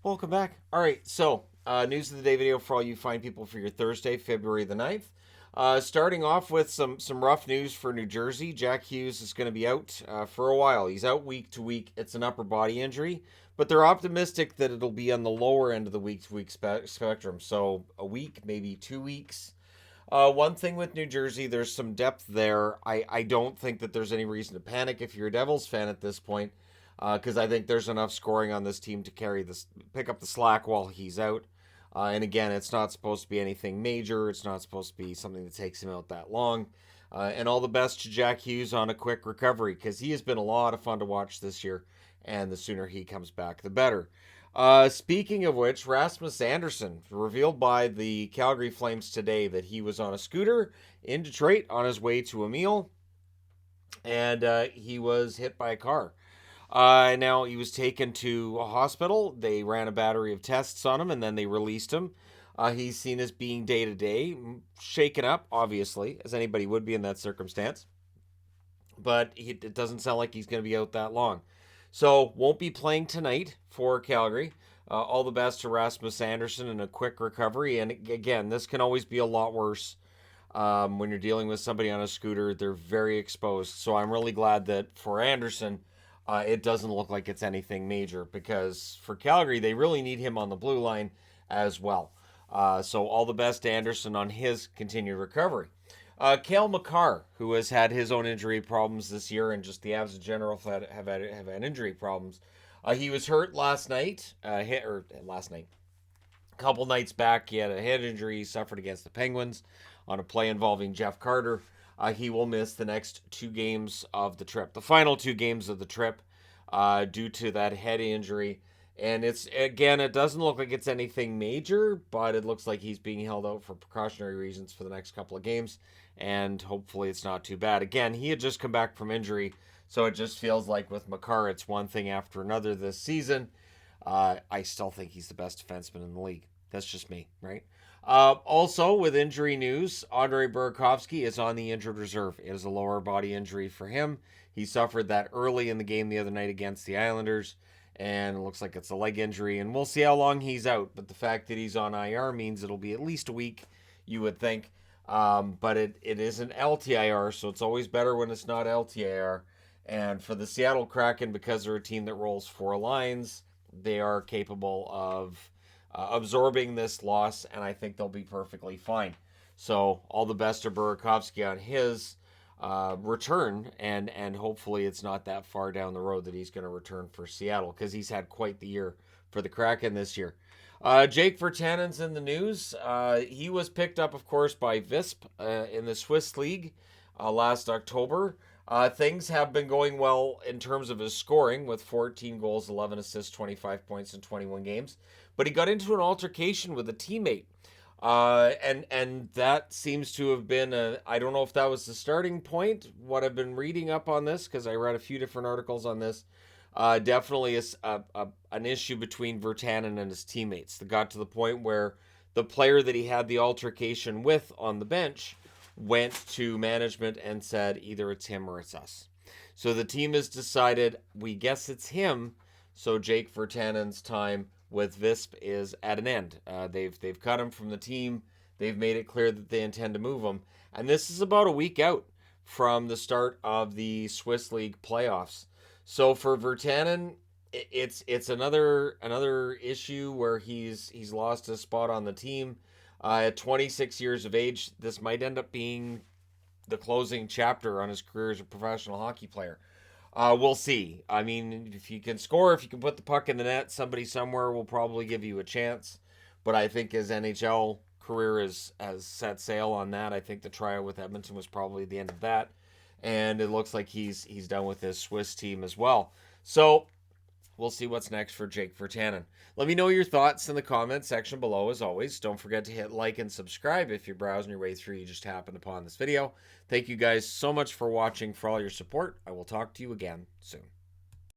Welcome back. All right, so news of the day video for all you fine people for your Thursday, February the 9th. Starting off with some rough news for New Jersey. Jack Hughes is going to be out for a while. He's out week to week. It's an upper body injury, but they're optimistic that it'll be on the lower end of the week to week spectrum. So a week, maybe 2 weeks. One thing with New Jersey, there's some depth there. I don't think that there's any reason to panic if you're a Devils fan at this point, because I think there's enough scoring on this team to pick up the slack while he's out. And again, it's not supposed to be anything major. It's not supposed to be something that takes him out that long. And all the best to Jack Hughes on a quick recovery, because he has been a lot of fun to watch this year. And the sooner he comes back, the better. Speaking of which, Rasmus Andersson revealed by the Calgary Flames today that he was on a scooter in Detroit on his way to a meal, and he was hit by a car. Now he was taken to a hospital. They ran a battery of tests on him, and then they released him. He's seen as being day to day, shaken up, obviously, as anybody would be in that circumstance. But it doesn't sound like he's going to be out that long. So won't be playing tonight for Calgary. All the best to Rasmus Andersson and a quick recovery. And again, this can always be a lot worse when you're dealing with somebody on a scooter. They're very exposed. So I'm really glad that for Andersson, it doesn't look like it's anything major, because for Calgary, they really need him on the blue line as well. So all the best to Andersson on his continued recovery. Cale Makar, who has had his own injury problems this year, and just the Avs in general have had injury problems. He was hurt last night, a couple nights back. He had a head injury he suffered against the Penguins on a play involving Jeff Carter. He will miss the next 2 games of the trip, the final 2 games of the trip, due to that head injury. And it doesn't look like it's anything major, but it looks like he's being held out for precautionary reasons for the next couple of games, and hopefully it's not too bad. Again, he had just come back from injury, so it just feels like with Makar, it's one thing after another this season. I still think he's the best defenseman in the league. That's just me, right? Also, with injury news, Andrei Burakovsky is on the injured reserve. It is a lower body injury for him. He suffered that early in the game the other night against the Islanders, and it looks like it's a leg injury, and we'll see how long he's out. But the fact that he's on IR means it'll be at least a week, you would think. But it is an LTIR, so it's always better when it's not LTIR. And for the Seattle Kraken, because they're a team that rolls 4 lines, they are capable of absorbing this loss, and I think they'll be perfectly fine. So all the best to Burakovsky on his return, and hopefully it's not that far down the road that he's going to return for Seattle, because he's had quite the year for the Kraken this year. Jake Virtanen's in the news. He was picked up, of course, by Visp in the Swiss League last October. Things have been going well in terms of his scoring, with 14 goals, 11 assists, 25 points in 21 games. But he got into an altercation with a teammate. And that seems to have been I don't know if that was the starting point. What I've been reading up on this, because I read a few different articles on this, definitely is an issue between Virtanen and his teammates that got to the point where the player that he had the altercation with on the bench went to management and said, either it's him or it's us. So the team has decided, we guess it's him. So Jake Virtanen's time with Visp is at an end. They've cut him from the team. They've made it clear that they intend to move him. And this is about a week out from the start of the Swiss League playoffs. So for Virtanen, it's another issue where he's lost his spot on the team. At 26 years of age, this might end up being the closing chapter on his career as a professional hockey player. We'll see. I mean, if you can score, if you can put the puck in the net, somebody somewhere will probably give you a chance. But I think his NHL career has set sail on that. I think the tryout with Edmonton was probably the end of that. And it looks like he's done with his Swiss team as well. So we'll see what's next for Jake Virtanen. Let me know your thoughts in the comments section below, as always. Don't forget to hit like and subscribe if you're browsing your way through, you just happened upon this video. Thank you guys so much for watching, for all your support. I will talk to you again soon.